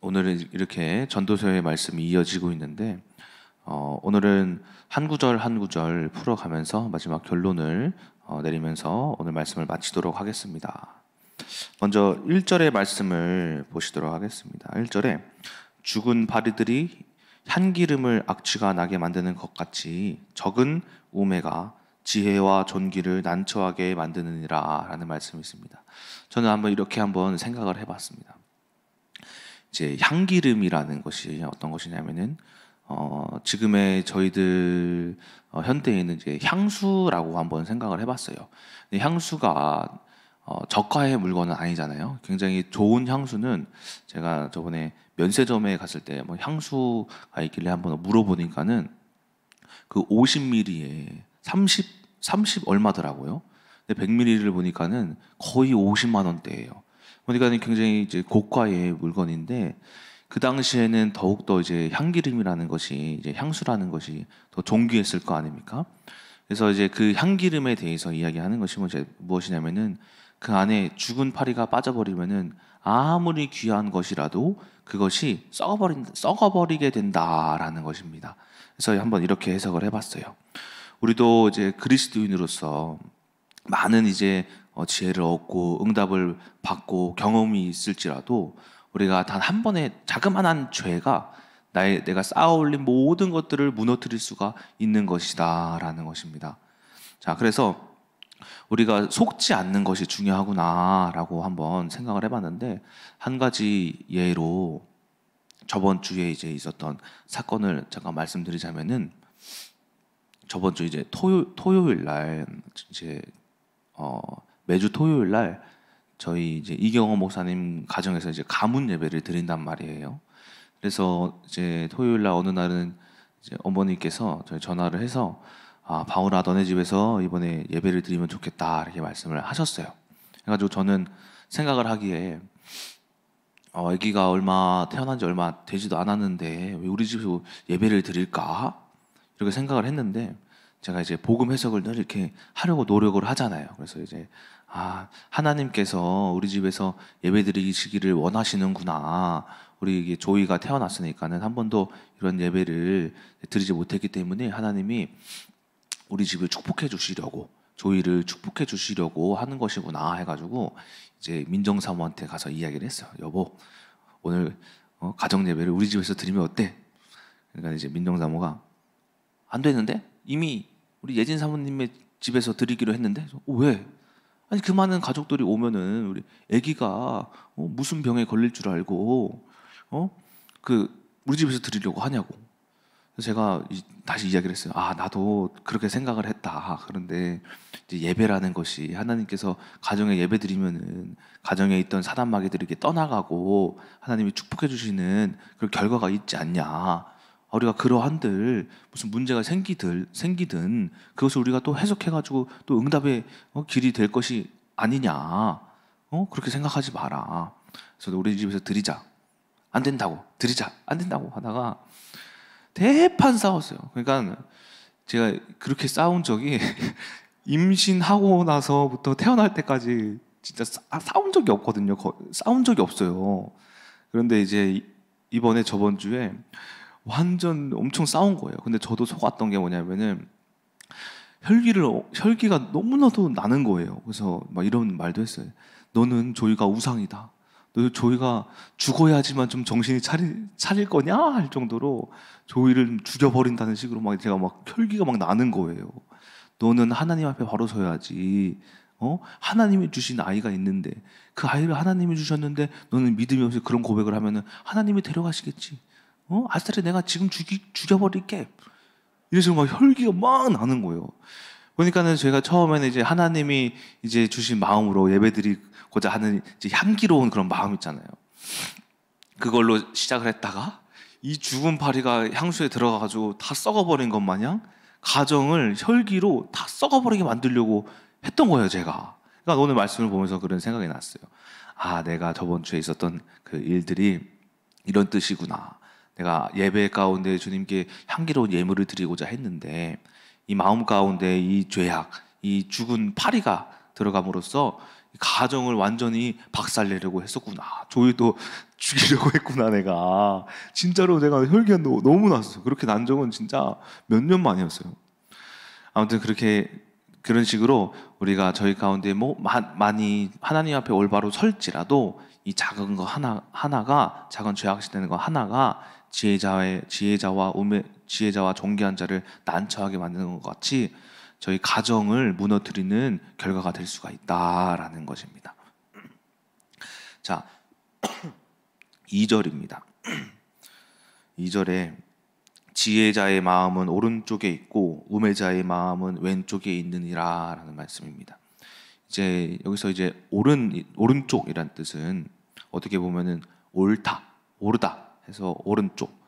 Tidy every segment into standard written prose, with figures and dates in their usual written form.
오늘은 이렇게 전도서의 말씀이 이어지고 있는데 오늘은 한 구절 한 구절 풀어가면서 마지막 결론을 내리면서 오늘 말씀을 마치도록 하겠습니다. 먼저 1절의 말씀을 보시도록 하겠습니다. 1절에 죽은 바리들이 향기름을 악취가 나게 만드는 것 같이 적은 우매가 지혜와 존귀를 난처하게 만드느니라 라는 말씀이 있습니다. 저는 한번 생각을 해봤습니다. 이제 향기름이라는 것이 어떤 것이냐면은 지금의 저희들 현대에는 이제 향수라고 한번 생각을 해봤어요. 근데 향수가 저가의 물건은 아니잖아요. 굉장히 좋은 향수는 제가 저번에 면세점에 갔을 때 뭐 향수가 있길래 한번 물어보니까는 그 50ml에 30 얼마더라고요. 근데 100ml를 보니까는 거의 50만 원대예요. 그러니까 굉장히 이제 고가의 물건인데 그 당시에는 더욱더 이제 향기름이라는 것이 이제 향수라는 것이 더 존귀했을 거 아닙니까? 그래서 이제 그 향기름에 대해서 이야기하는 것이 무엇이냐면은 그 안에 죽은 파리가 빠져버리면은 아무리 귀한 것이라도 그것이 썩어버리게 된다라는 것입니다. 그래서 한번 이렇게 해석을 해봤어요. 우리도 이제 그리스도인으로서 많은 이제 지혜를 얻고 응답을 받고 경험이 있을지라도 우리가 단 한 번의 자그마한 죄가 내가 쌓아올린 모든 것들을 무너뜨릴 수가 있는 것이다라는 것입니다. 자, 그래서 우리가 속지 않는 것이 중요하구나라고 한번 생각을 해봤는데 한 가지 예로 저번 주에 이제 있었던 사건을 잠깐 말씀드리자면은 저번 주 이제 토요일 날 이제 매주 토요일 날 저희 이제 이경호 목사님 가정에서 이제 가문 예배를 드린단 말이에요. 그래서 이제 토요일 날 어느 날은 이제 어머니께서 저희 전화를 해서 바울아 너네 집에서 이번에 예배를 드리면 좋겠다 이렇게 말씀을 하셨어요. 그래가지고 저는 생각을 하기에 아기가 태어난 지 얼마 되지도 않았는데 왜 우리 집에서 예배를 드릴까 이렇게 생각을 했는데 제가 이제 복음 해석을 늘 이렇게 하려고 노력을 하잖아요. 그래서 이제 하나님께서 우리 집에서 예배드리시기를 원하시는구나. 우리 이게 조이가 태어났으니까는 한 번도 이런 예배를 드리지 못했기 때문에 하나님이 우리 집을 축복해 주시려고 조이를 축복해 주시려고 하는 것이구나 해가지고 이제 민정사모한테 가서 이야기를 했어요. 여보, 오늘 가정 예배를 우리 집에서 드리면 어때? 그러니까 이제 민정사모가 안 되는데 이미 우리 예진 사모님의 집에서 드리기로 했는데 왜? 아니 그 많은 가족들이 오면은 우리 아기가 무슨 병에 걸릴 줄 알고 그 우리 집에서 드리려고 하냐고. 그래서 제가 다시 이야기를 했어요. 나도 그렇게 생각을 했다. 그런데 이제 예배라는 것이 하나님께서 가정에 예배 드리면은 가정에 있던 사단 마귀들에게 떠나가고 하나님이 축복해 주시는 그런 결과가 있지 않냐. 우리가 그러한들 무슨 문제가 생기든 그것을 우리가 또 해석해가지고 또 응답의 길이 될 것이 아니냐. 그렇게 생각하지 마라. 그래서 우리 집에서 드리자. 안 된다고. 드리자. 안 된다고 하다가 대판 싸웠어요. 그러니까 제가 그렇게 싸운 적이 임신하고 나서부터 태어날 때까지 진짜 싸운 적이 없거든요. 싸운 적이 없어요. 그런데 이제 이번에 저번 주에 완전 엄청 싸운 거예요. 근데 저도 속았던 게 뭐냐면은 혈기가 너무나도 나는 거예요. 그래서 막 이런 말도 했어요. 너는 조이가 우상이다. 너 조이가 죽어야지만 좀 정신이 차릴 거냐 할 정도로 조이를 죽여버린다는 식으로 막 제가 막 혈기가 막 나는 거예요. 너는 하나님 앞에 바로 서야지. 하나님이 주신 아이가 있는데 그 아이를 하나님이 주셨는데 너는 믿음이 없이 그런 고백을 하면은 하나님이 데려가시겠지. 아싸리 내가 지금 죽여버릴게. 이래서 막 혈기가 막 나는 거예요. 그러니까는 제가 처음에는 이제 하나님이 이제 주신 마음으로 예배드리고자 하는 이제 향기로운 그런 마음 있잖아요. 그걸로 시작을 했다가 이 죽은 파리가 향수에 들어가가지고 다 썩어버린 것 마냥 가정을 혈기로 다 썩어버리게 만들려고 했던 거예요, 제가. 그러니까 오늘 말씀을 보면서 그런 생각이 났어요. 내가 저번 주에 있었던 그 일들이 이런 뜻이구나. 내가 예배 가운데 주님께 향기로운 예물을 드리고자 했는데 이 마음 가운데 이 죄악, 이 죽은 파리가 들어감으로써 가정을 완전히 박살내려고 했었구나. 조이도 죽이려고 했구나. 내가 진짜로 내가 혈기가 너무 났어. 그렇게 난 적은 진짜 몇 년 만이었어요. 아무튼 그런 식으로 우리가 저희 가운데 많이 하나님 앞에 올바로 설지라도 이 작은 거 하나가 작은 죄악시 되는 거 하나가 지혜자와 존귀한 자를 난처하게 만드는 것 같이 저희 가정을 무너뜨리는 결과가 될 수가 있다라는 것입니다. 자, 2절입니다. 2절에 지혜자의 마음은 오른쪽에 있고 우매자의 마음은 왼쪽에 있느니라라는 말씀입니다. 이제 여기서 이제 오른쪽이란 뜻은 어떻게 보면은 옳다, 오르다 해서 오른쪽,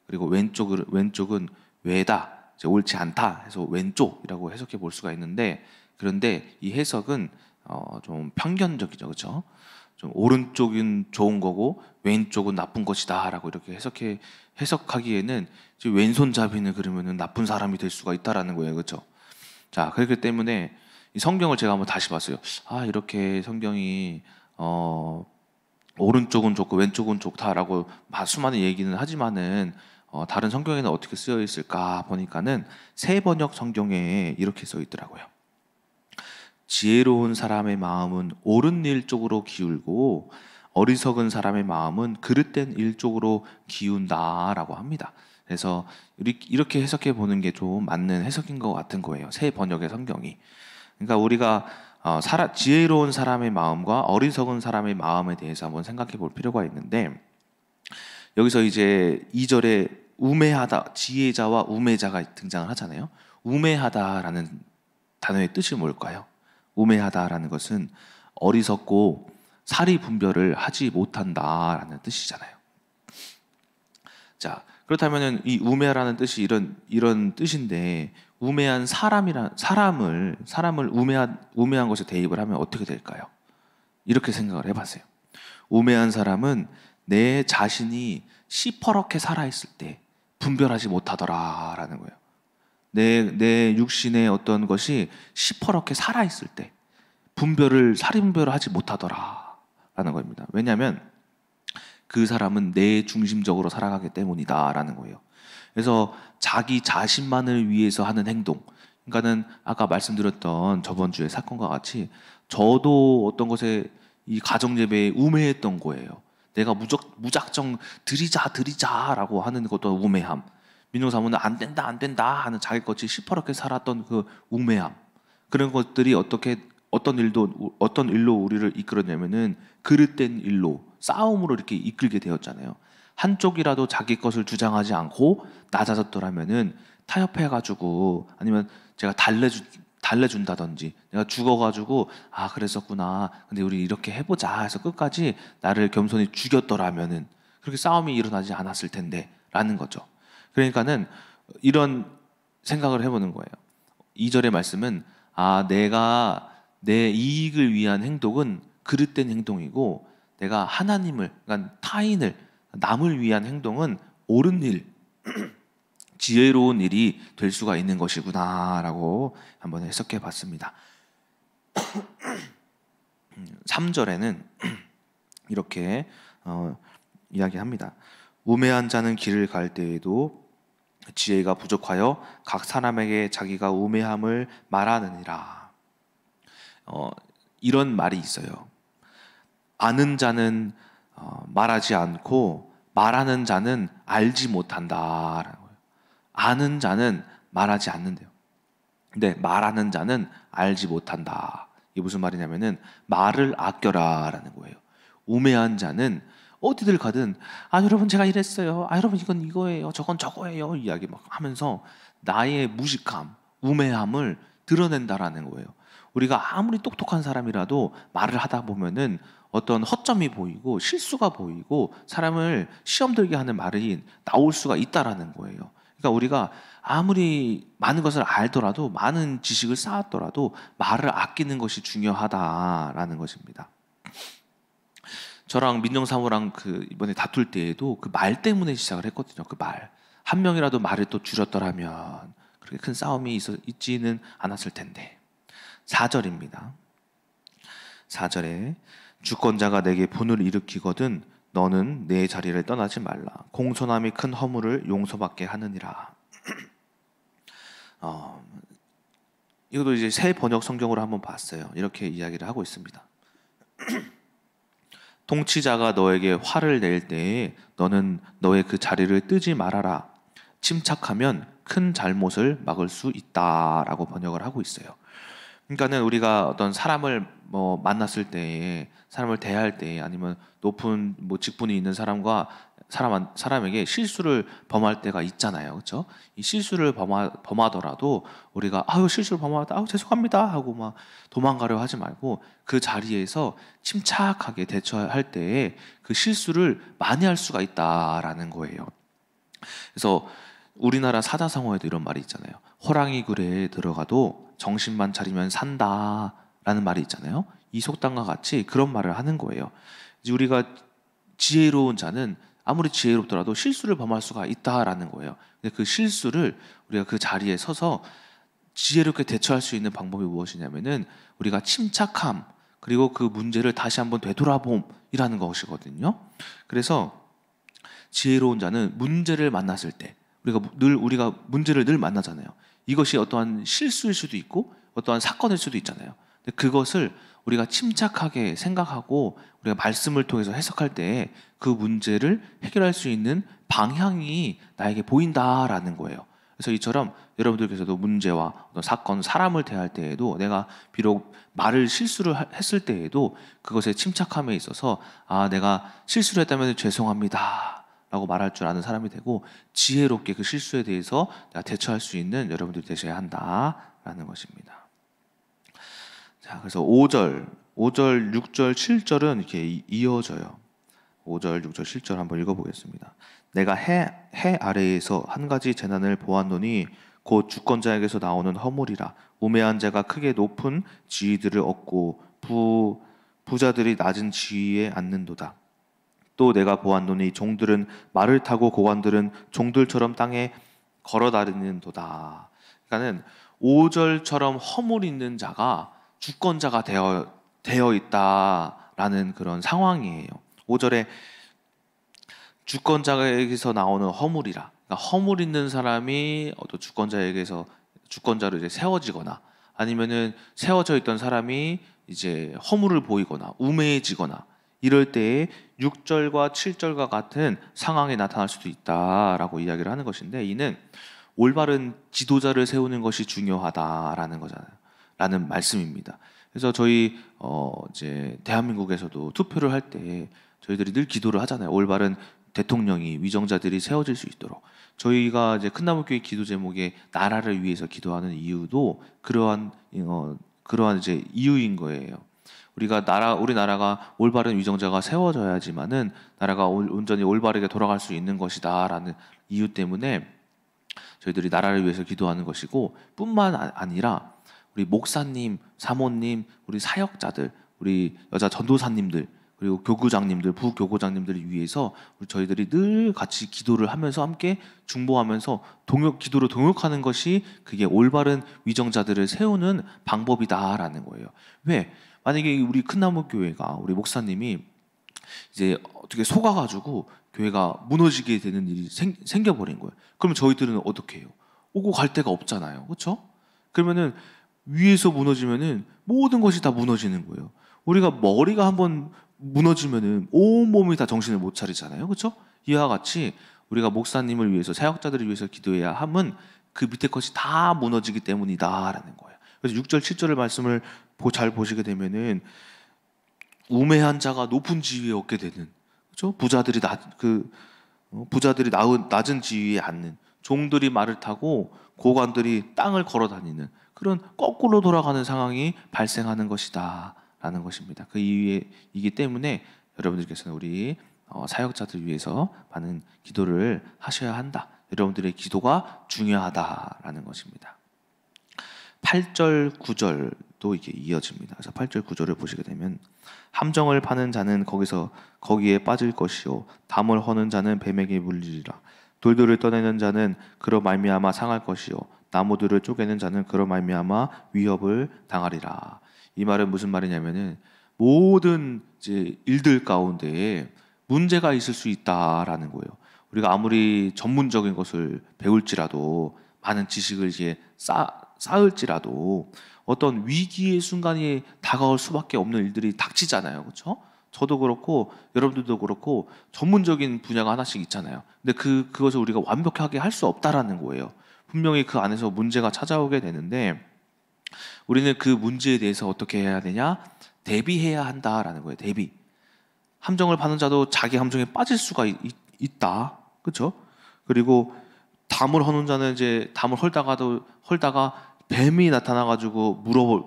그리고 왼쪽은 외다, 옳지 않다 해서 왼쪽이라고 해석해 볼 수가 있는데, 그런데 이 해석은 좀 편견적이죠, 그렇죠? 좀 오른쪽은 좋은 거고 왼쪽은 나쁜 것이다라고 이렇게 해석하기에는 왼손잡이는 그러면은 나쁜 사람이 될 수가 있다라는 거예요, 그렇죠? 자, 그렇기 때문에 이 성경을 제가 한번 다시 봤어요. 이렇게 성경이 오른쪽은 좋고 왼쪽은 좋다라고 수많은 얘기는 하지만은 다른 성경에는 어떻게 쓰여 있을까 보니까는 새 번역 성경에 이렇게 써 있더라고요. 지혜로운 사람의 마음은 옳은 일 쪽으로 기울고 어리석은 사람의 마음은 그릇된 일 쪽으로 기운다라고 합니다. 그래서 이렇게 해석해 보는 게 좀 맞는 해석인 것 같은 거예요, 새 번역의 성경이. 그러니까 우리가 지혜로운 사람의 마음과 어리석은 사람의 마음에 대해서 한번 생각해 볼 필요가 있는데, 여기서 이제 2절에 우매하다, 지혜자와 우매자가 등장을 하잖아요. 우매하다라는 단어의 뜻이 뭘까요? 우매하다라는 것은 어리석고 사리 분별을 하지 못한다라는 뜻이잖아요. 자, 그렇다면은 이 우매라는 뜻이 이런 뜻인데, 우매한 사람을 우매한 것에 대입을 하면 어떻게 될까요? 이렇게 생각을 해봤어요. 우매한 사람은 내 자신이 시퍼렇게 살아있을 때 분별하지 못하더라라는 거예요. 내 육신의 어떤 것이 시퍼렇게 살아있을 때 사리 분별을 하지 못하더라라는 겁니다. 왜냐하면 그 사람은 내 중심적으로 살아가기 때문이다라는 거예요. 그래서 자기 자신만을 위해서 하는 행동, 그러니까는 아까 말씀드렸던 저번 주의 사건과 같이 저도 어떤 것에 이 가정 예배에 우매했던 거예요. 내가 무작정 드리자라고 하는 것도 우매함. 민정사모는 안 된다 하는 자기 것이 시퍼렇게 살았던 그 우매함. 그런 것들이 어떤 일로 우리를 이끌었냐면은 그릇된 일로, 싸움으로 이렇게 이끌게 되었잖아요. 한쪽이라도 자기 것을 주장하지 않고 낮아졌더라면은 타협해가지고, 아니면 제가 달래준다든지, 내가 죽어가지고 그랬었구나, 근데 우리 이렇게 해보자 해서 끝까지 나를 겸손히 죽였더라면은 그렇게 싸움이 일어나지 않았을 텐데 라는 거죠. 그러니까는 이런 생각을 해보는 거예요. 2절의 말씀은 내가 내 이익을 위한 행동은 그릇된 행동이고, 내가 하나님을, 그러니까 타인을, 남을 위한 행동은 옳은 일, 지혜로운 일이 될 수가 있는 것이구나 라고 한번 해석해 봤습니다. 3절에는 이렇게 이야기합니다. 우매한 자는 길을 갈 때에도 지혜가 부족하여 각 사람에게 자기가 우매함을 말하느니라. 이런 말이 있어요. 아는 자는 말하지 않고 말하는 자는 알지 못한다라는 거예요. 아는 자는 말하지 않는데요. 근데 말하는 자는 알지 못한다. 이게 무슨 말이냐면은 말을 아껴라라는 거예요. 우매한 자는 어디들 가든 여러분 제가 이랬어요. 여러분 이건 이거예요. 저건 저거예요. 이야기 막 하면서 나의 무식함, 우매함을 드러낸다라는 거예요. 우리가 아무리 똑똑한 사람이라도 말을 하다 보면은 어떤 허점이 보이고 실수가 보이고 사람을 시험 들게 하는 말이 나올 수가 있다라는 거예요. 그러니까 우리가 아무리 많은 것을 알더라도, 많은 지식을 쌓았더라도 말을 아끼는 것이 중요하다라는 것입니다. 저랑 민정사모랑 이번에 다툴 때에도 그 말 때문에 시작을 했거든요. 그 말. 한 명이라도 말을 또 줄였더라면 그렇게 큰 싸움이 있지는 않았을 텐데. 4절입니다. 4절에 주권자가 내게 분을 일으키거든 너는 내 자리를 떠나지 말라. 공손함이 큰 허물을 용서받게 하느니라. 이것도 이제 새 번역 성경으로 한번 봤어요. 이렇게 이야기를 하고 있습니다. 통치자가 너에게 화를 낼 때에 너는 너의 그 자리를 뜨지 말아라. 침착하면 큰 잘못을 막을 수 있다라고 번역을 하고 있어요. 그러니까는 우리가 어떤 사람을 만났을 때에, 사람을 대할 때에, 아니면 높은 직분이 있는 사람에게 실수를 범할 때가 있잖아요, 그렇죠? 이 실수를 범하더라도 우리가 실수를 범하다, 죄송합니다 하고 막 도망가려 하지 말고 그 자리에서 침착하게 대처할 때에 그 실수를 만회할 수가 있다라는 거예요. 그래서 우리나라 사자성어에도 이런 말이 있잖아요. 호랑이 굴에 들어가도 정신만 차리면 산다라는 말이 있잖아요. 이 속담과 같이 그런 말을 하는 거예요. 이제 우리가 지혜로운 자는 아무리 지혜롭더라도 실수를 범할 수가 있다라는 거예요. 근데 그 실수를 우리가 그 자리에 서서 지혜롭게 대처할 수 있는 방법이 무엇이냐면은 우리가 침착함, 그리고 그 문제를 다시 한번 되돌아봄이라는 것이거든요. 그래서 지혜로운 자는 문제를 만났을 때 우리가 문제를 늘 만나잖아요. 이것이 어떠한 실수일 수도 있고 어떠한 사건일 수도 있잖아요. 근데 그것을 우리가 침착하게 생각하고 우리가 말씀을 통해서 해석할 때 그 문제를 해결할 수 있는 방향이 나에게 보인다라는 거예요. 그래서 이처럼 여러분들께서도 문제와 어떤 사건, 사람을 대할 때에도 내가 비록 실수를 했을 때에도 그것의 침착함에 있어서 내가 실수를 했다면 죄송합니다 라고 말할 줄 아는 사람이 되고 지혜롭게 그 실수에 대해서 내가 대처할 수 있는 여러분들이 되셔야 한다라는 것입니다. 자, 그래서 5절, 6절, 7절은 이렇게 이어져요. 5절, 6절, 7절 한번 읽어보겠습니다. 내가 해 아래에서 한 가지 재난을 보았노니 곧 주권자에게서 나오는 허물이라. 우매한 자가 크게 높은 지위들을 얻고 부자들이 낮은 지위에 앉는도다. 또 내가 보았노니 종들은 말을 타고 고관들은 종들처럼 땅에 걸어 다니는도다. 그러니까는 5절처럼 허물 있는 자가 주권자가 되어 있다라는 그런 상황이에요. 5절에 주권자에게서 나오는 허물이라. 그러니까 허물 있는 사람이 어떤 주권자로 이제 세워지거나 아니면은 세워져 있던 사람이 이제 허물을 보이거나 우매해지거나 이럴 때에 6절과 7절과 같은 상황이 나타날 수도 있다라고 이야기를 하는 것인데 이는 올바른 지도자를 세우는 것이 중요하다라는 거잖아요. 라는 말씀입니다. 그래서 저희 이제 대한민국에서도 투표를 할 때 저희들이 늘 기도를 하잖아요. 올바른 대통령이 위정자들이 세워질 수 있도록. 저희가 이제 큰나무교회 기도 제목에 나라를 위해서 기도하는 이유도 그러한 이제 이유인 거예요. 우리 나라가 올바른 위정자가 세워져야지만은 나라가 온전히 올바르게 돌아갈 수 있는 것이다라는 이유 때문에 저희들이 나라를 위해서 기도하는 것이고 뿐만 아니라 우리 목사님, 사모님, 우리 사역자들, 우리 여자 전도사님들, 그리고 교구장님들, 부교구장님들을 위해서 저희들이 늘 같이 기도를 하면서 함께 중보하면서 기도로 동역하는 것이 그게 올바른 위정자들을 세우는 방법이다라는 거예요. 왜? 만약에 우리 큰나무 교회가 우리 목사님이 이제 어떻게 속아가지고 교회가 무너지게 되는 일이 생겨버린 거예요. 그러면 저희들은 어떻게 해요? 오고 갈 데가 없잖아요. 그렇죠? 그러면은 위에서 무너지면은 모든 것이 다 무너지는 거예요. 우리가 머리가 한번 무너지면은 온 몸이 다 정신을 못 차리잖아요. 그렇죠? 이와 같이 우리가 목사님을 위해서 사역자들을 위해서 기도해야 함은 그 밑에 것이 다 무너지기 때문이다라는 거예요. 그래서 6절 7절의 말씀을 잘 보시게 되면은 우매한 자가 높은 지위에 얻게 되는, 그렇죠? 부자들이 낮은 지위에 앉는, 종들이 말을 타고 고관들이 땅을 걸어 다니는 그런 거꾸로 돌아가는 상황이 발생하는 것이다라는 것입니다. 그 이유이기 때문에 여러분들께서는 우리 사역자들 위해서 많은 기도를 하셔야 한다. 여러분들의 기도가 중요하다라는 것입니다. 8절, 9절도 이게 이어집니다. 그래서 8절, 9절을 보시게 되면 함정을 파는 자는 거기에 빠질 것이요 담을 허는 자는 뱀에게 물리리라. 돌들을 떠내는 자는 그로 말미암아 상할 것이요 나무들을 쪼개는 자는 그로 말미암아 위협을 당하리라. 이 말은 무슨 말이냐면은 모든 이제 일들 가운데에 문제가 있을 수 있다라는 거예요. 우리가 아무리 전문적인 것을 배울지라도 많은 지식을 이제 쌓을지라도 어떤 위기의 순간이 다가올 수밖에 없는 일들이 닥치잖아요. 그렇죠? 저도 그렇고 여러분들도 그렇고 전문적인 분야가 하나씩 있잖아요. 근데 그것을 우리가 완벽하게 할 수 없다라는 거예요. 분명히 그 안에서 문제가 찾아오게 되는데 우리는 그 문제에 대해서 어떻게 해야 되냐? 대비해야 한다라는 거예요. 대비. 함정을 파는 자도 자기 함정에 빠질 수가 있다. 그렇죠? 그리고 담을 허는 자는 이제 담을 헐다가 뱀이 나타나가지고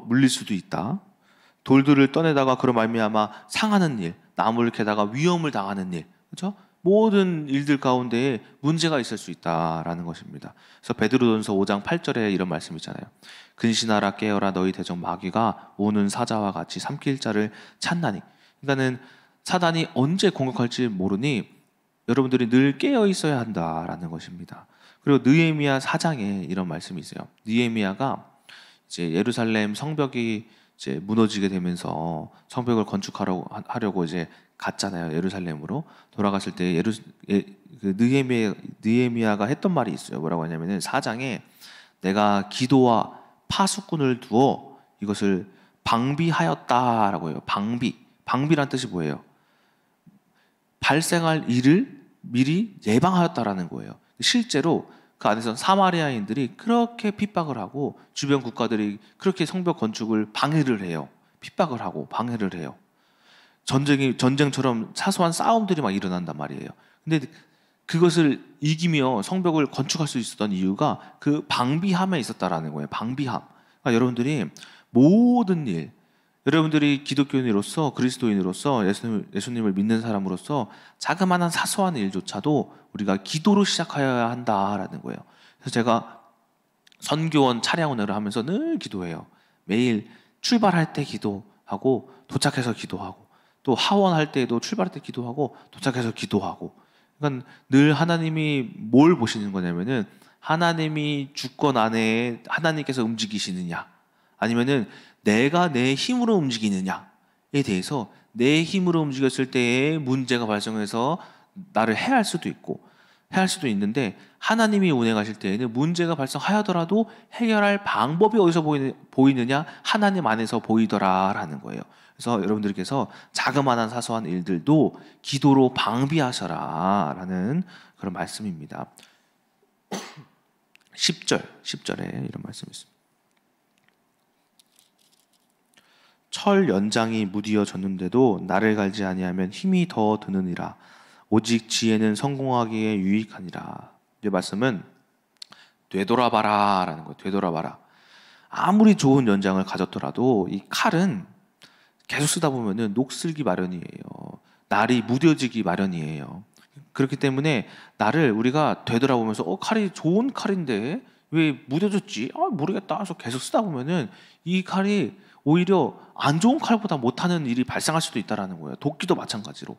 물릴 수도 있다. 돌들을 떠내다가 그런 말미암아 상하는 일, 나무를 캐다가 위험을 당하는 일, 그렇죠? 모든 일들 가운데에 문제가 있을 수 있다라는 것입니다. 그래서 베드로전서 5장 8절에 이런 말씀 있잖아요. 근신하라 깨어라 너희 대적 마귀가 오는 사자와 같이 삼킬 자를 찾나니. 그러니까는 사단이 언제 공격할지 모르니 여러분들이 늘 깨어 있어야 한다라는 것입니다. 그리고 느헤미야 4장에 이런 말씀이 있어요. 느헤미야가 이제 예루살렘 성벽이 이제 무너지게 되면서 성벽을 건축하려고 이제 갔잖아요. 예루살렘으로 돌아갔을 때 그 느헤미야가 했던 말이 있어요. 뭐라고 하냐면은 4장에 내가 기도와 파수꾼을 두어 이것을 방비하였다라고 해요. 방비란 뜻이 뭐예요? 발생할 일을 미리 예방하였다라는 거예요. 실제로 그 안에서 사마리아인들이 그렇게 핍박을 하고 주변 국가들이 그렇게 성벽 건축을 방해를 해요. 핍박을 하고 방해를 해요. 전쟁처럼 사소한 싸움들이 막 일어난단 말이에요. 근데 그것을 이기며 성벽을 건축할 수 있었던 이유가 그 방비함에 있었다라는 거예요. 방비함. 그러니까 여러분들이 모든 일, 여러분들이 기독교인으로서 그리스도인으로서 예수님을 믿는 사람으로서 자그마한 사소한 일조차도 우리가 기도로 시작해야 한다라는 거예요. 그래서 제가 선교원 차량 운행을 하면서 늘 기도해요. 매일 출발할 때 기도하고 도착해서 기도하고 또 하원할 때에도 출발할 때 기도하고 도착해서 기도하고. 그러니까 늘 하나님이 뭘 보시는 거냐면은 하나님이 주권 안에 하나님께서 움직이시느냐 아니면은 내가 내 힘으로 움직이느냐에 대해서 내 힘으로 움직였을 때에 문제가 발생해서 나를 해할 수도 있는데 하나님이 운행하실 때에는 문제가 발생하여더라도 해결할 방법이 어디서 보이느냐? 하나님 안에서 보이더라라는 거예요. 그래서 여러분들께서 자그마한 사소한 일들도 기도로 방비하셔라라는 그런 말씀입니다. 10절에 이런 말씀이 있습니다. 철 연장이 무디어졌는데도 나를 갈지 아니하면 힘이 더 드느니라. 오직 지혜는 성공하기에 유익하니라. 이 말씀은 되돌아봐라라는 거예요. 되돌아봐라. 아무리 좋은 연장을 가졌더라도 이 칼은 계속 쓰다 보면은 녹슬기 마련이에요. 날이 무뎌지기 마련이에요. 그렇기 때문에 나를 우리가 되돌아보면서 칼이 좋은 칼인데 왜 무뎌졌지? 모르겠다. 그래서 계속 쓰다 보면은 이 칼이 오히려 안 좋은 칼보다 못하는 일이 발생할 수도 있다는 거예요. 도끼도 마찬가지로.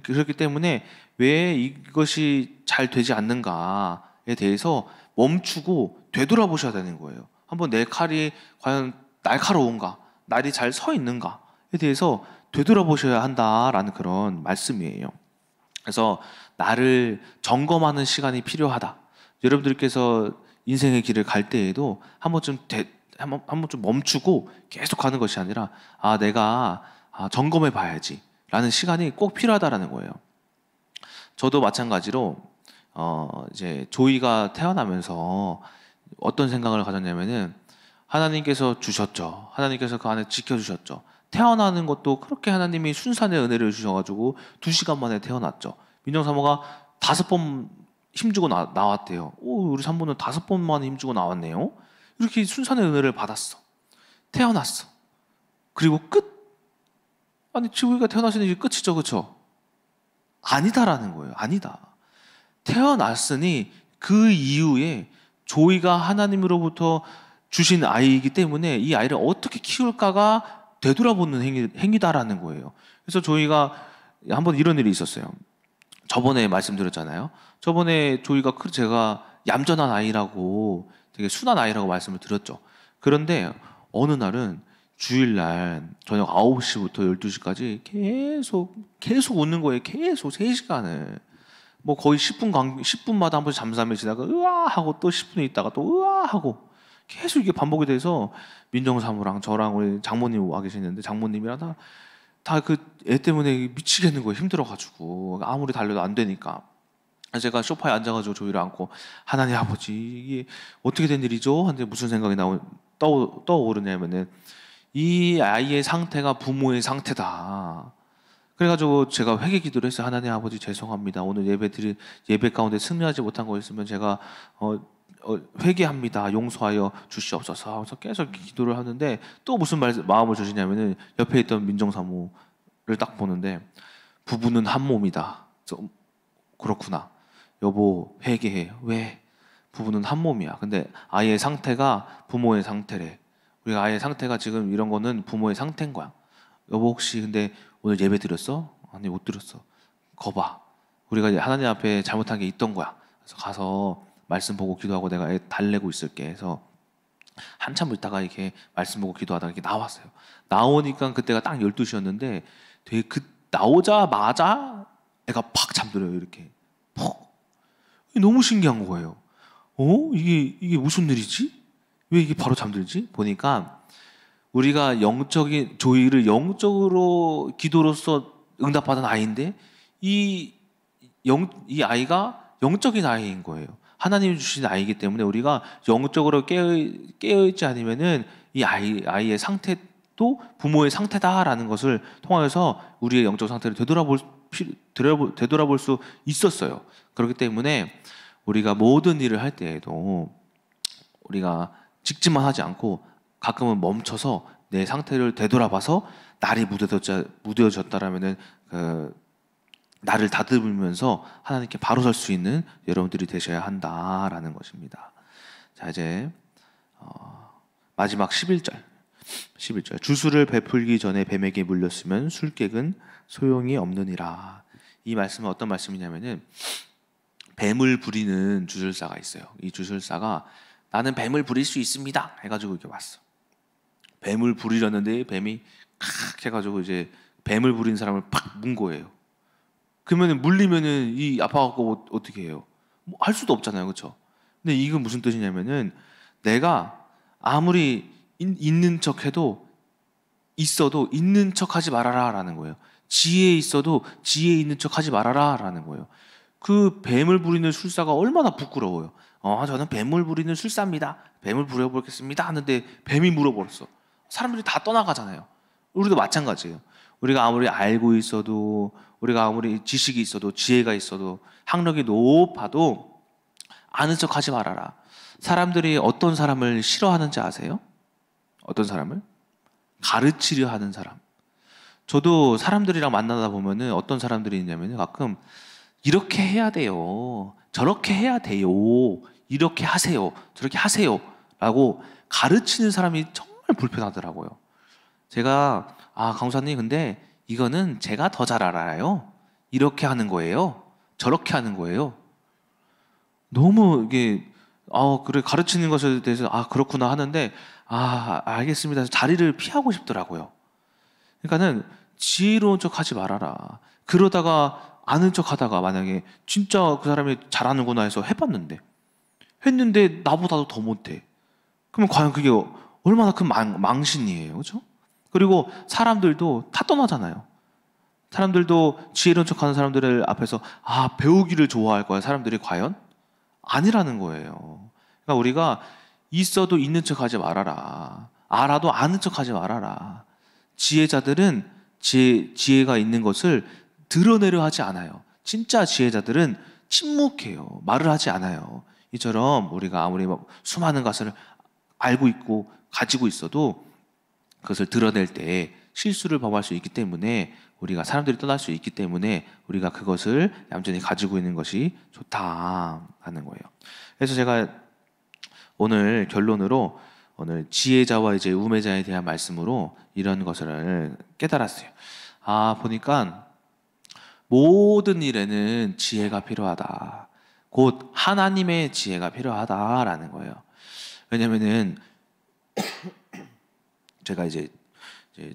그렇기 때문에 왜 이것이 잘 되지 않는가에 대해서 멈추고 되돌아보셔야 되는 거예요. 한번 내 칼이 과연 날카로운가, 날이 잘 서 있는가에 대해서 되돌아보셔야 한다라는 그런 말씀이에요. 그래서 나를 점검하는 시간이 필요하다. 여러분들께서 인생의 길을 갈 때에도 한번 좀 멈추고 계속 가는 것이 아니라 내가 점검해 봐야지 라는 시간이 꼭 필요하다라는 거예요. 저도 마찬가지로 이제 조이가 태어나면서 어떤 생각을 가졌냐면은 하나님께서 주셨죠. 하나님께서 그 안에 지켜주셨죠. 태어나는 것도 그렇게 하나님이 순산의 은혜를 주셔가지고 2시간 만에 태어났죠. 민정사모가 5번 힘주고 나왔대요. 우리 산모는 5번만 힘주고 나왔네요. 이렇게 순산의 은혜를 받았어. 태어났어. 그리고 끝? 아니 지우이가 태어나시는 게 끝이죠. 그렇죠? 아니다라는 거예요. 아니다. 태어났으니 그 이후에 조이가 하나님으로부터 주신 아이이기 때문에 이 아이를 어떻게 키울까가 되돌아보는 행위다라는 거예요. 그래서 조이가 한번 이런 일이 있었어요. 저번에 말씀드렸잖아요. 저번에 조이가 제가 얌전한 아이라고 되게 순한 아이라고 말씀을 드렸죠. 그런데 어느 날은 주일날 저녁 9시부터 12시까지 계속 웃는 거예요. 계속 3시간을. 뭐 거의 10분마다 한 번씩 잠잠해지다가 으아 하고 또 10분 있다가 또 으아 하고 계속 이게 반복이 돼서 민정사무랑 저랑 우리 장모님 와 계시는데 장모님이랑 다 그 애 때문에 미치겠는 거예요. 힘들어가지고 아무리 달려도 안 되니까. 제가 소파에 앉아가지고 조이를 안고 하나님 아버지 이게 어떻게 된 일이죠? 하는데 무슨 생각이 떠오르냐면은 이 아이의 상태가 부모의 상태다. 그래가지고 제가 회개 기도를 했어요. 하나님 아버지 죄송합니다. 오늘 예배 가운데 승리하지 못한 거 있으면 제가 회개합니다. 용서하여 주시옵소서. 그래서 계속 기도를 하는데 또 무슨 마음을 주시냐면은 옆에 있던 민정사무를 딱 보는데 부부는 한 몸이다. 그래서 그렇구나. 여보 회개해. 왜? 부부는 한 몸이야. 근데 아이의 상태가 부모의 상태래. 우리가 아이의 상태가 지금 이런 거는 부모의 상태인 거야. 여보 혹시 근데 오늘 예배 드렸어? 아니 못 드렸어. 거봐. 우리가 이제 하나님 앞에 잘못한 게 있던 거야. 그래서 가서 말씀 보고 기도하고 내가 애 달래고 있을게 해서 한참 있다가 이렇게 말씀 보고 기도하다가 이렇게 나왔어요. 나오니까 그때가 딱 12시였는데 되게 나오자마자 애가 팍 잠들어요. 이렇게 퍽. 너무 신기한 거예요. 이게 무슨 일이지? 왜 이게 바로 잠들지? 보니까 우리가 영적인 조의를 영적으로 기도로서 응답받은 아이인데 이 아이가 영적인 아이인 거예요. 하나님이 주신 아이이기 때문에 우리가 영적으로 깨어있지 않으면은 이 아이의 상태도 부모의 상태다라는 것을 통하여서 우리의 영적 상태를 되돌아볼 수 있었어요. 그렇기 때문에 우리가 모든 일을 할 때에도 우리가 직진만 하지 않고 가끔은 멈춰서 내 상태를 되돌아봐서 날이 무뎌졌다라면은 나를 다듬으면서 하나님께 바로 설 수 있는 여러분들이 되셔야 한다라는 것입니다. 자 이제 마지막 11절 주술을 베풀기 전에 뱀에게 물렸으면 술객은 소용이 없느니라. 이 말씀은 어떤 말씀이냐면은 뱀을 부리는 주술사가 있어요. 이 주술사가 나는 뱀을 부릴 수 있습니다 해가지고 이렇게 왔어. 뱀을 부리려는데 뱀이 칵 해가지고 이제 뱀을 부린 사람을 팍 문 거예요. 그러면 물리면은 이 아파갖고 어떻게 해요? 뭐 할 수도 없잖아요, 그렇죠? 근데 이건 무슨 뜻이냐면은 내가 아무리 있는 척해도 있어도 있는 척하지 말아라라는 거예요. 지혜 있어도 지혜 있는 척하지 말아라라는 거예요. 그 뱀을 부리는 술사가 얼마나 부끄러워요. 저는 뱀을 부리는 술사입니다. 뱀을 부려보겠습니다 하는데 뱀이 물어버렸어. 사람들이 다 떠나가잖아요. 우리도 마찬가지예요. 우리가 아무리 알고 있어도 우리가 아무리 지식이 있어도 지혜가 있어도 학력이 높아도 아는 척하지 말아라. 사람들이 어떤 사람을 싫어하는지 아세요? 어떤 사람을? 가르치려 하는 사람. 저도 사람들이랑 만나다 보면은 어떤 사람들이 있냐면은 가끔 이렇게 해야 돼요. 저렇게 해야 돼요. 이렇게 하세요. 저렇게 하세요. 라고 가르치는 사람이 정말 불편하더라고요. 제가 강사님 근데 이거는 제가 더 잘 알아요. 이렇게 하는 거예요. 저렇게 하는 거예요. 너무 이게 그래 가르치는 것에 대해서 그렇구나 하는데 알겠습니다. 자리를 피하고 싶더라고요. 그러니까는 지혜로운 척 하지 말아라. 그러다가 아는 척 하다가 만약에 진짜 그 사람이 잘하는구나 해서 했는데 나보다도 더 못해. 그러면 과연 그게 얼마나 큰 망신이에요. 그렇죠? 그리고 사람들도 다 떠나잖아요. 사람들도 지혜로운 척하는 사람들 앞에서 배우기를 좋아할 거야. 사람들이 과연? 아니라는 거예요. 그러니까 우리가 있어도 있는 척하지 말아라. 알아도 아는 척하지 말아라. 지혜자들은 지혜가 있는 것을 드러내려 하지 않아요. 진짜 지혜자들은 침묵해요. 말을 하지 않아요. 이처럼 우리가 아무리 수많은 것을 알고 있고 가지고 있어도 그것을 드러낼 때 실수를 범할 수 있기 때문에 우리가 사람들이 떠날 수 있기 때문에 우리가 그것을 얌전히 가지고 있는 것이 좋다라는 거예요. 그래서 제가 오늘 결론으로 오늘 지혜자와 이제 우매자에 대한 말씀으로 이런 것을 깨달았어요. 보니까 모든 일에는 지혜가 필요하다. 곧 하나님의 지혜가 필요하다라는 거예요. 왜냐면은 제가 이제 이제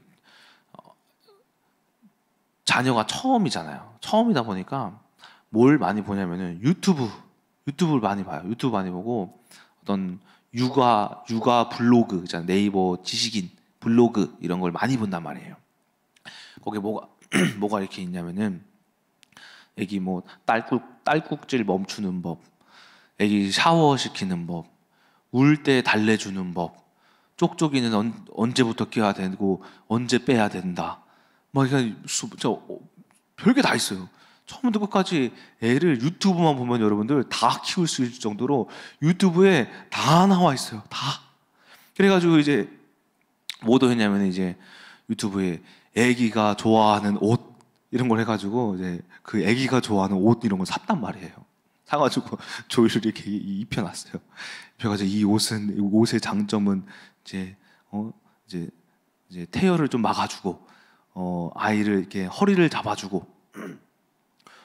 자녀가 처음이잖아요. 처음이다 보니까 뭘 많이 보냐면은 유튜브를 많이 봐요. 유튜브 많이 보고 어떤 육아 블로그 있잖아요. 네이버 지식인 블로그 이런 걸 많이 본단 말이에요. 거기에 뭐가 이렇게 있냐면은 애기 뭐 딸꾹질 멈추는 법, 애기 샤워시키는 법, 울 때 달래주는 법, 쪽쪽이는 언제부터 껴야 되고 언제 빼야 된다. 막 그냥 별게 다 있어요. 처음부터 끝까지 애를 유튜브만 보면 여러분들 다 키울 수 있을 정도로 유튜브에 다 나와 있어요. 다. 그래가지고 이제 뭐도 했냐면 이제 유튜브에 애기가 좋아하는 옷 이런 걸 해가지고 이제 그 애기가 좋아하는 옷 이런 걸 샀단 말이에요. 사가지고 조이를 이렇게 입혀놨어요. 입혀가지고 이 옷의 장점은 이제 이제 태열을 좀 막아주고 아이를 이렇게 허리를 잡아주고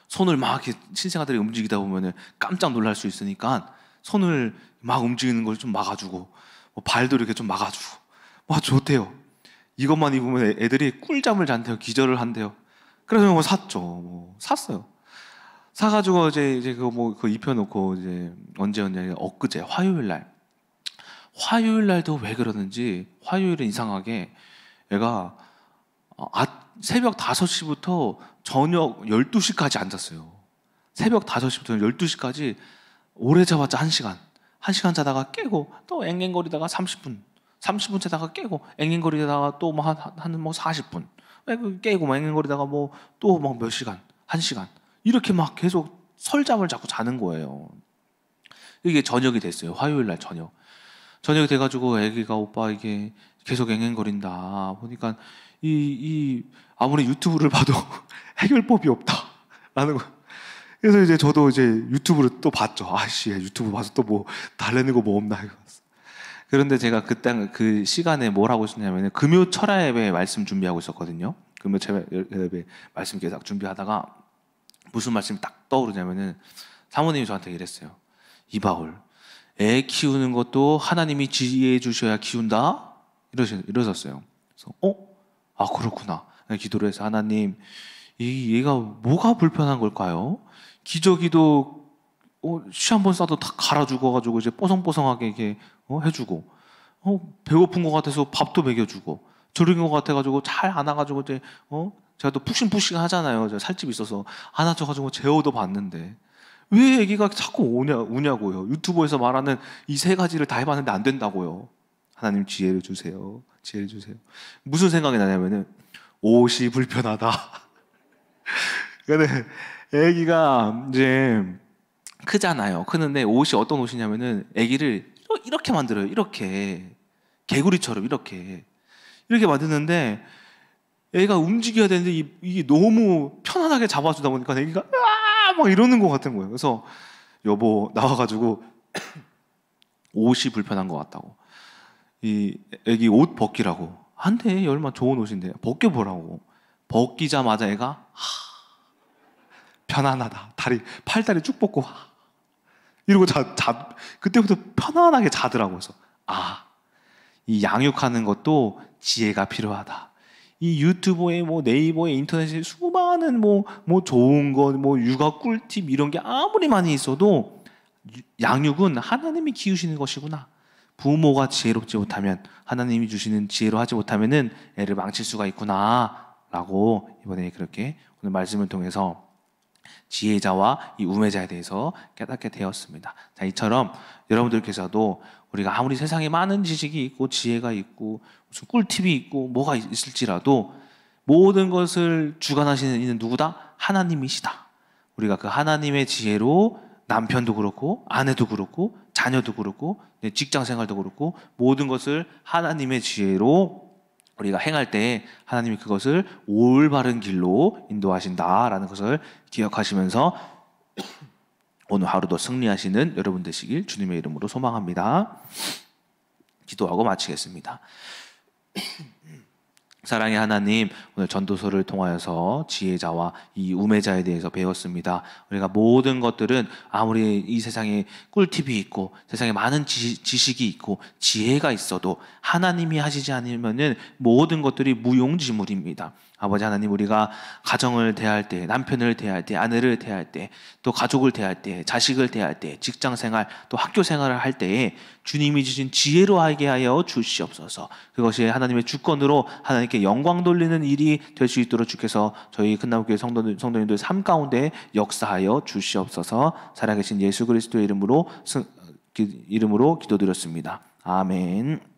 손을 막 이렇게 신생아들이 움직이다 보면은 깜짝 놀랄 수 있으니까 손을 막 움직이는 걸 좀 막아주고 뭐 발도 이렇게 좀 막아주고 와 좋대요. 이것만 입으면 애들이 꿀잠을 잔대요. 기절을 한대요. 그래서 뭐 샀죠. 뭐 샀어요. 사가지고 이제 그거 입혀놓고 이제 언제 엊그제 화요일 날도 왜 그러는지 화요일은 이상하게 애가 새벽 5시부터 저녁 12시까지 앉았어요. 새벽 5시부터 12시까지 오래 자봤자 1시간. 1시간 자다가 깨고 또 앵앵거리다가 30분 자다가 깨고 앵앵거리다가 또 한 40분. 깨고 막 앵앵거리다가 뭐 또 막 몇 시간, 1시간. 이렇게 막 계속 설잠을 자꾸 자는 거예요. 이게 저녁이 됐어요. 화요일 날 저녁. 저녁이 돼가지고 애기가 오빠 이게 계속 앵앵거린다. 보니까 아무리 유튜브를 봐도 해결법이 없다라는 거. 그래서 이제 저도 이제 유튜브를 또 봤죠. 아씨, 유튜브 봐서 또 뭐 달래는 거 뭐 없나 이거. 그런데 제가 그때 그 시간에 뭘 하고 있었냐면 금요 철야 예배 말씀 준비하고 있었거든요. 금요 철야 예배 말씀 계속 준비하다가 무슨 말씀이 딱 떠오르냐면은 사모님이 저한테 이랬어요. 이바울, 애 키우는 것도 하나님이 지혜해 주셔야 키운다? 이러셨어요. 그래서 아 그렇구나. 기도를 해서 하나님, 얘가 뭐가 불편한 걸까요? 기저귀도 시 한 번 싸도 다 갈아 죽어가지고 이제 뽀송뽀송하게 이렇게 해주고 배고픈 것 같아서 밥도 먹여주고 저런 것 같아가지고 잘 안아가지고 이제 제가 또 푹신푹신 하잖아요. 제가 살집이 있어서 안아줘가지고 재워도 봤는데 왜 애기가 자꾸 우냐고요. 유튜브에서 말하는 이 3가지를 다 해봤는데 안 된다고요. 하나님 지혜를 주세요. 지혜를 주세요. 무슨 생각이 나냐면은 옷이 불편하다. 근데 애기가 이제 크잖아요. 크는데 옷이 어떤 옷이냐면은 애기를 이렇게 만들어요. 이렇게 개구리처럼 이렇게 만드는데 애가 움직여야 되는데 이게 너무 편안하게 잡아주다 보니까 애기가 막 이러는 것 같은 거예요. 그래서 여보 나와가지고 옷이 불편한 것 같다고. 이 애기 옷 벗기라고. 안 돼. 얼마나 좋은 옷인데 벗겨보라고. 벗기자마자 애가 편안하다. 팔다리 쭉 뻗고 이러고 그때부터 편안하게 자더라고요. 그래서 이 양육하는 것도 지혜가 필요하다. 이 유튜브에 뭐 네이버에 인터넷에 수많은 뭐 좋은 거, 뭐 육아 꿀팁 이런 게 아무리 많이 있어도 양육은 하나님이 키우시는 것이구나. 부모가 지혜롭지 못하면 하나님이 주시는 지혜로 하지 못하면은 애를 망칠 수가 있구나라고 이번에 그렇게 오늘 말씀을 통해서 지혜자와 이 우매자에 대해서 깨닫게 되었습니다. 자, 이처럼 여러분들께서도 우리가 아무리 세상에 많은 지식이 있고 지혜가 있고 무슨 꿀팁이 있고 뭐가 있을지라도 모든 것을 주관하시는 이는 누구다? 하나님이시다. 우리가 그 하나님의 지혜로 남편도 그렇고 아내도 그렇고 자녀도 그렇고 직장 생활도 그렇고 모든 것을 하나님의 지혜로 우리가 행할 때 하나님이 그것을 올바른 길로 인도하신다라는 것을 기억하시면서 오늘 하루도 승리하시는 여러분 되시길 주님의 이름으로 소망합니다. 기도하고 마치겠습니다. 사랑의 하나님, 오늘 전도서를 통하여서 지혜자와 이 우매자에 대해서 배웠습니다. 우리가 모든 것들은 아무리 이 세상에 꿀팁이 있고 세상에 많은 지식이 있고 지혜가 있어도 하나님이 하시지 않으면은 모든 것들이 무용지물입니다. 아버지 하나님, 우리가 가정을 대할 때, 남편을 대할 때, 아내를 대할 때, 또 가족을 대할 때, 자식을 대할 때, 직장 생활, 또 학교 생활을 할 때에 주님이 주신 지혜로 하게 하여 주시옵소서. 그것이 하나님의 주권으로 하나님께 영광 돌리는 일이 될 수 있도록 주께서 저희 큰나무교회 성도님들 삶 가운데 역사하여 주시옵소서. 살아계신 예수 그리스도의 이름으로 기도드렸습니다. 아멘.